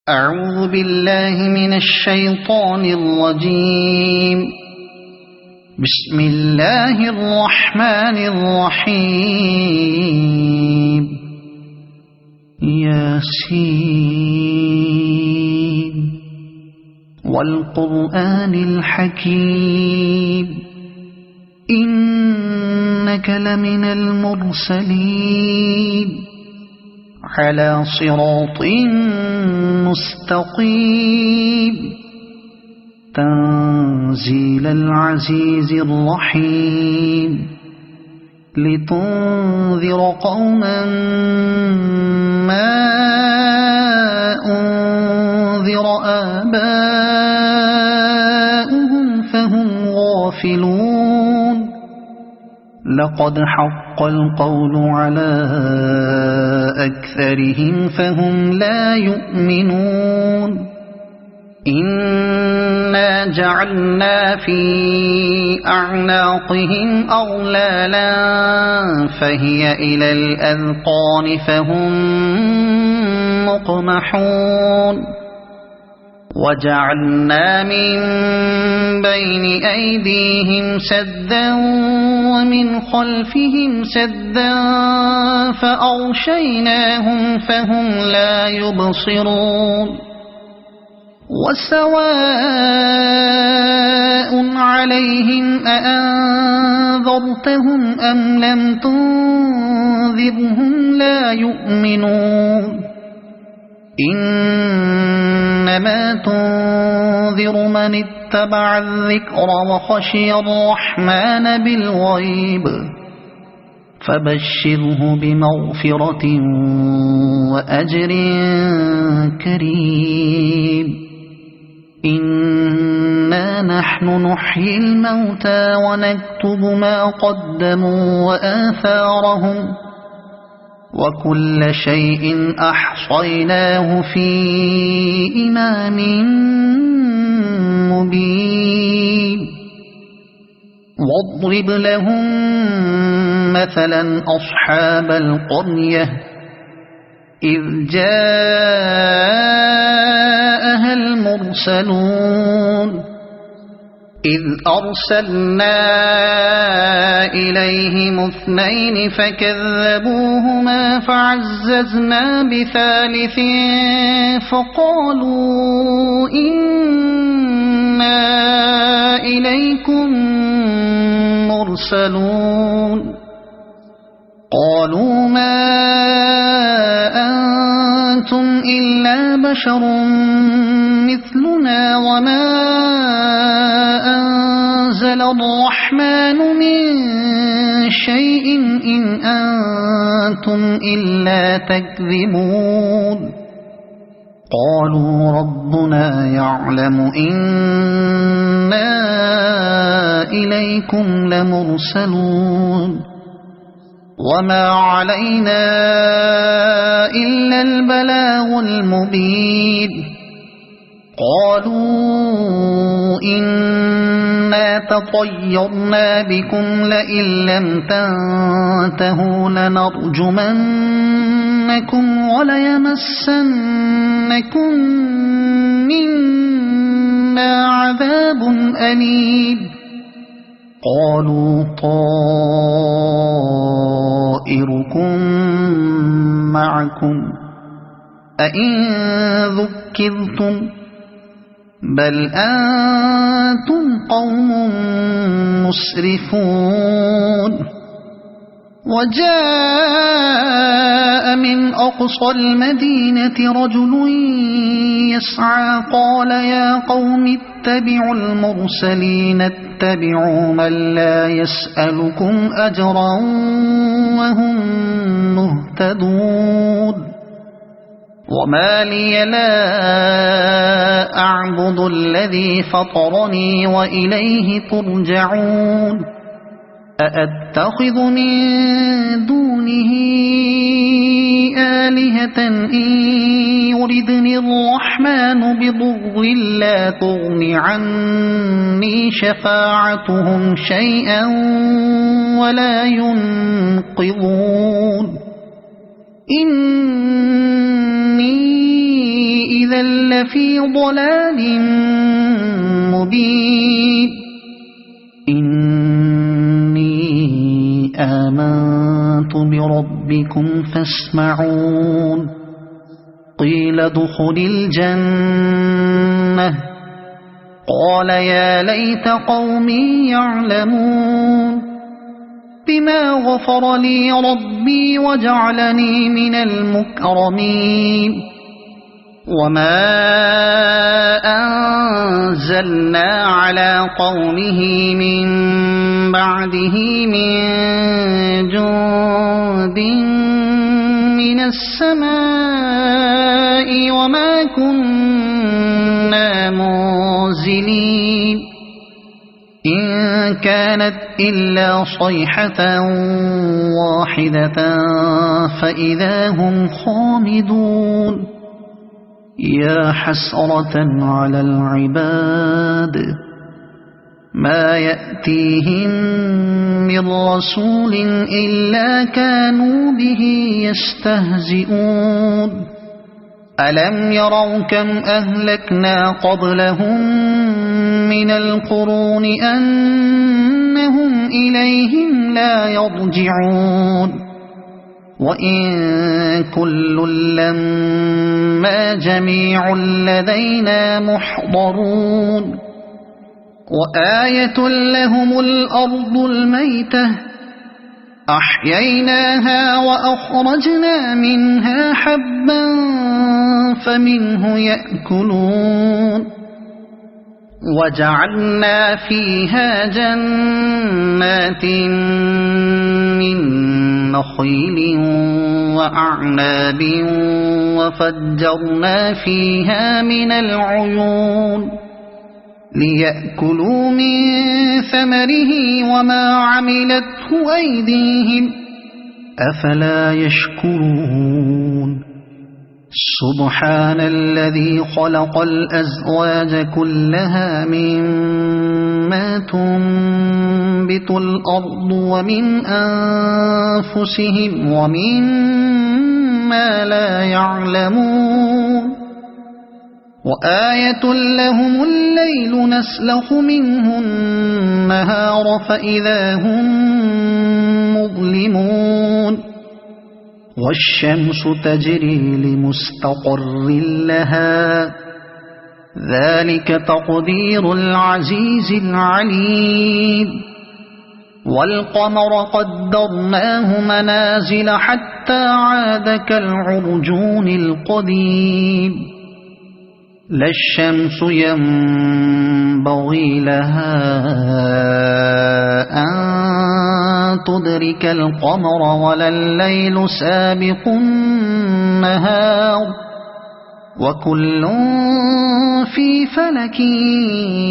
أعوذ بالله من الشيطان الرجيم. بسم الله الرحمن الرحيم. ياسين والقرآن الحكيم إنك لمن المرسلين على صراط مستقيم تنزيل العزيز الرحيم لتنذر قوما ما أنذر آباؤهم فهم غافلون. لقد حق القول على أكثرهم فهم لا يؤمنون. إنا جعلنا في أعناقهم أغلالا فهي إلى الأذقان فهم مقمحون. وجعلنا من بين أيديهم سدا ومن خلفهم سدا فأغشيناهم فهم لا يبصرون. وسواء عليهم أأنذرتهم أم لم تنذرهم لا يؤمنون. إنما تنذر من اتبع الذكر وخشي الرحمن بالغيب فبشره بمغفرة وأجر كريم. إنا نحن نحيي الموتى ونكتب ما قدموا وآثارهم وكل شيء أحصيناه في إمام مبين. واضرب لهم مثلا أصحاب القرية إذ جاءها المرسلون إذ أرسلنا إليهم اثنين فكذبوهما فعززنا بثالث فقالوا إنا إليكم مرسلون. قالوا ما أنتم إلا بشر مثلنا وما أنزل الرحمن من شيء إن أنتم إلا تكذبون. قالوا ربنا يعلم إنا إليكم لمرسلون وما علينا إلا البلاغ المبين. قالوا إنا تطيرنا بكم لئن لم تنتهوا لنرجمنكم وليمسنكم منا عذاب أليم. قالوا طائركم معكم أئن ذكرتم بل أنتم قوم مسرفون. وجاء من أقصى المدينة رجل يسعى قال يا قوم اتبعوا المرسلين اتبعوا من لا يسألكم أجرا وهم مهتدون. وما لي لا أعبد الذي فطرني وإليه ترجعون. أأتخذ من دونه آلهة إن يردني الرحمن بضر لا تغن عني شفاعتهم شيئا ولا ينقذون. إني إذا لفي ضلال مبين إني آمنت بربكم فاسمعون قيل ادخل الجنة قال يا ليت قومي يعلمون بما غفر لي ربي وجعلني من المكرمين وما أنزلنا على قومه من بعده من جند من السماء وما كنا منزلين إن كانت إلا صيحة واحدة فإذا هم خامدون يا حسرة على العباد ما يأتيهم من رسول إلا كانوا به يستهزئون ألم يروا كم أهلكنا قبلهم من القرون أنهم إليهم لا يرجعون وإن كل لما جميع لدينا محضرون وآية لهم الأرض الميتة أحييناها وأخرجنا منها حبا فمنه يأكلون وجعلنا فيها جنات من نخيل وأعناب وفجرنا فيها من العيون ليأكلوا من ثمره وما عملته أيديهم أفلا يشكرون سبحان الذي خلق الأزواج كلها مما تنبت الأرض ومن أنفسهم ومما لا يعلمون وآية لهم الليل نسلخ منه النهار فإذا هم مظلمون والشمس تجري لمستقر لها ذلك تقدير العزيز العليم والقمر قدرناه منازل حتى عاد كالعرجون القديم لا الشمس ينبغي لها أن تدرك القمر ولا الليل سابق النهار وكل في فلك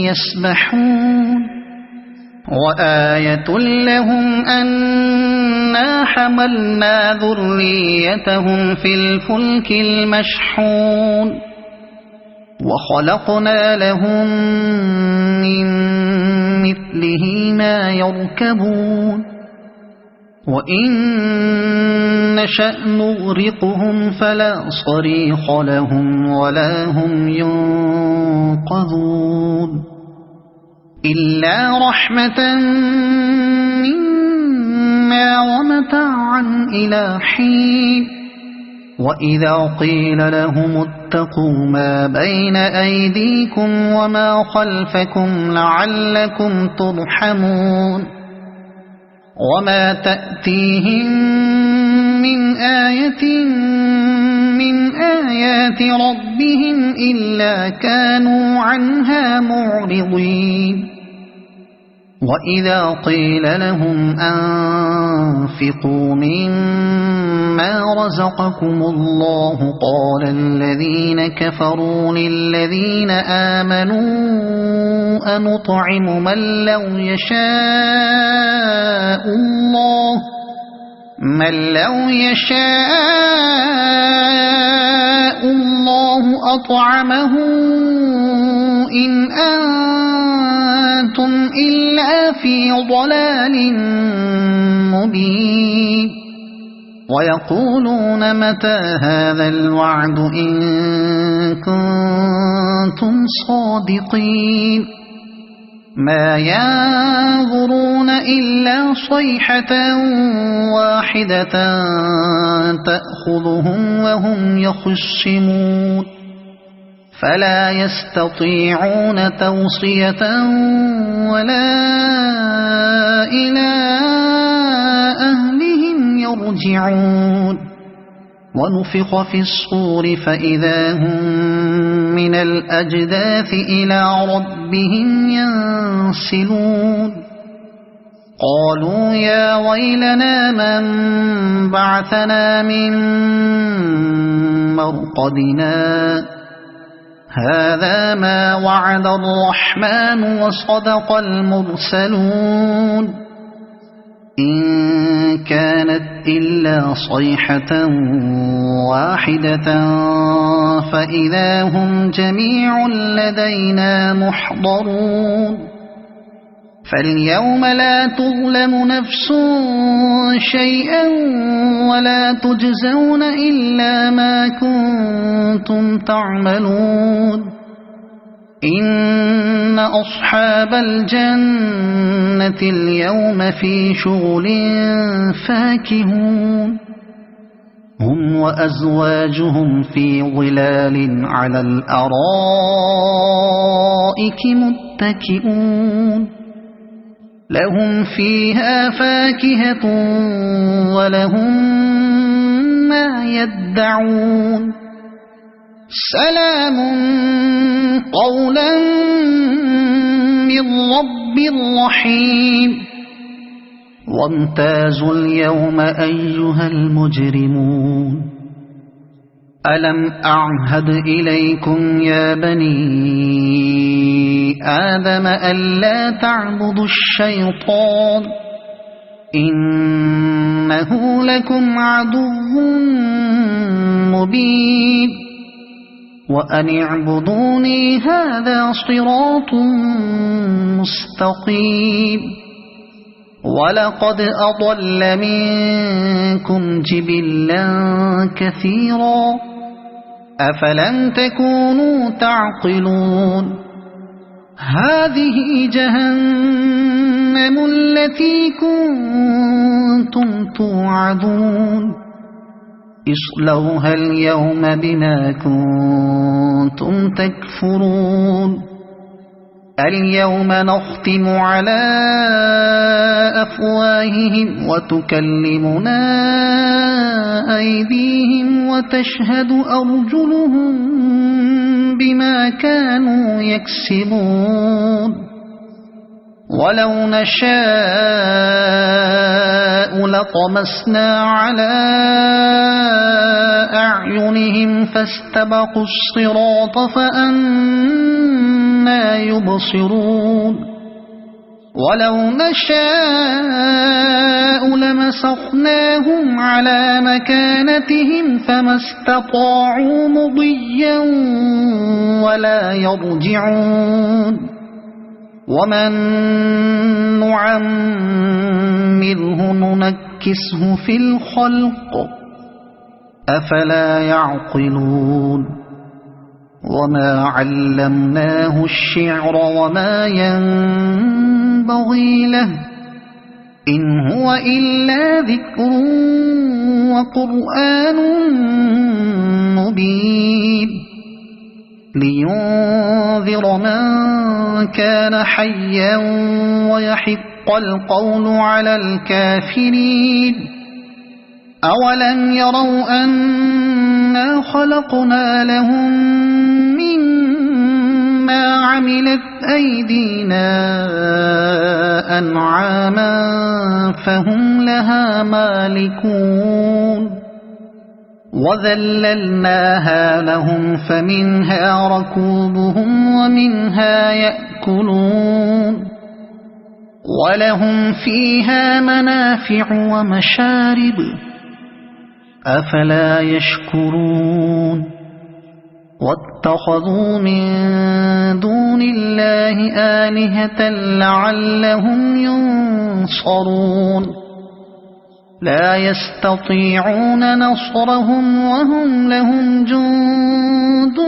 يسبحون وآية لهم أنا حملنا ذريتهم في الفلك المشحون وخلقنا لهم من مثله ما يركبون وإن نشأ نغرقهم فلا صريخ لهم ولا هم ينقذون إلا رحمة منا ومتاعا إلى حين وإذا قيل لهم اتقوا ما بين أيديكم وما خلفكم لعلكم ترحمون وما تأتيهم من آية من آيات ربهم إلا كانوا عنها معرضين وإذا قيل لهم أنفقوا مما رزقكم الله قال الذين كفروا للذين آمنوا أنطعم من لو يشاء الله أطعمه إن أنتم إلا في ضلال مبين ويقولون متى هذا الوعد إن كنتم صادقين ما ينظرون إلا صيحة واحدة تأخذهم وهم يخصمون فلا يستطيعون توصية ولا إلى أهلهم يرجعون ونفخ في الصور فإذا هم من الأجداث إلى ربهم ينسلون قالوا يا ويلنا من بعثنا من مرقدنا هذا ما وعد الرحمن وصدق المرسلون إن كانت إلا صيحة واحدة فإذا هم جميع لدينا محضرون فاليوم لا تظلم نفس شيئا ولا تجزون إلا ما كنتم تعملون إن أصحاب الجنة اليوم في شغل فاكهون هم وأزواجهم في ظلال على الأرائك متكئون لهم فيها فاكهة ولهم ما يدعون سلام قولا من رب رحيم وامتازوا اليوم أيها المجرمون ألم أعهد إليكم يا بني آدم ألا تعبدوا الشيطان إنه لكم عدو مبين وأن اعبدوني هذا صراط مستقيم ولقد أضل منكم جبلا كثيرا أفلم تكونوا تعقلون هذه جهنم التي كنتم توعدون اصلوها اليوم بما كنتم تكفرون اليوم نختم على أفواههم وتكلمنا أيديهم وتشهد أرجلهم بما كانوا يكسبون ولو نشاء لطمسنا على أعينهم فاستبقوا الصراط فأنى يبصرون ولو نشاء لمسخناهم على مكانتهم فما استطاعوا مضيا ولا يرجعون ومن نعمره ننكسه في الخلق أفلا يعقلون وما علمناه الشعر وما ينبغي له إن هو إلا ذكر وقرآن مبين لينذر من كان حيا ويحق القول على الكافرين أولم يروا أنا خلقنا لهم مما عملت أيدينا أنعاما فهم لها مالكون وذللناها لهم فمنها ركوبهم ومنها يأكلون ولهم فيها منافع ومشارب أفلا يشكرون واتخذوا من دون الله آلهة لعلهم ينصرون لا يستطيعون نصرهم وهم لهم جند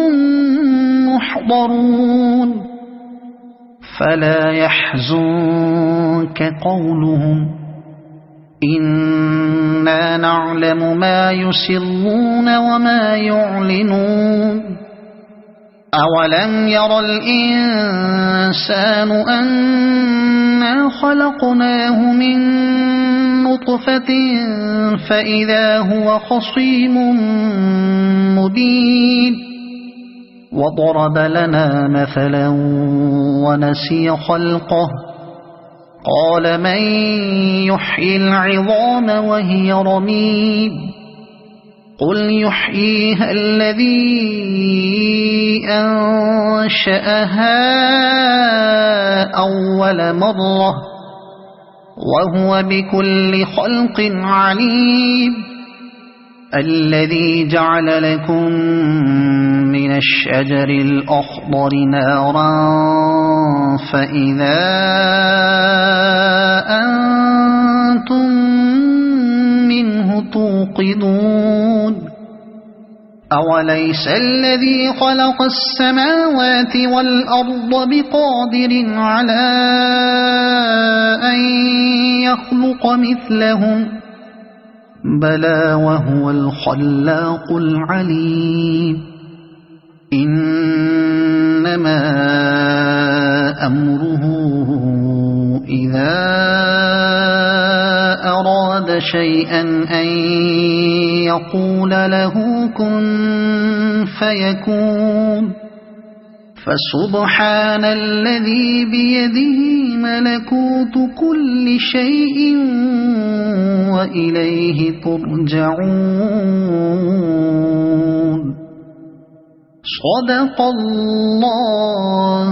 محضرون فلا يحزنك قولهم إنا نعلم ما يسرون وما يعلنون أولم ير الإنسان أنا خلقناه من نطفة فإذا هو خصيم مبين وضرب لنا مثلا ونسي خلقه قال من يحيي العظام وهي رميم قل يحييها الذي أنشأها أول مرة وهو بكل خلق عليم الذي جعل لكم من الشجر الأخضر نارا فإذا أنتم منه توقدون أوليس الذي خلق السماوات والأرض بقادر على أن يخلق مثلهم بلى وهو الخلاق العليم إنما أمره إذا أراد شيئا أن يقول له كن فيكون فسبحان الذي بيده ملكوت كل شيء وإليه ترجعون صدق الله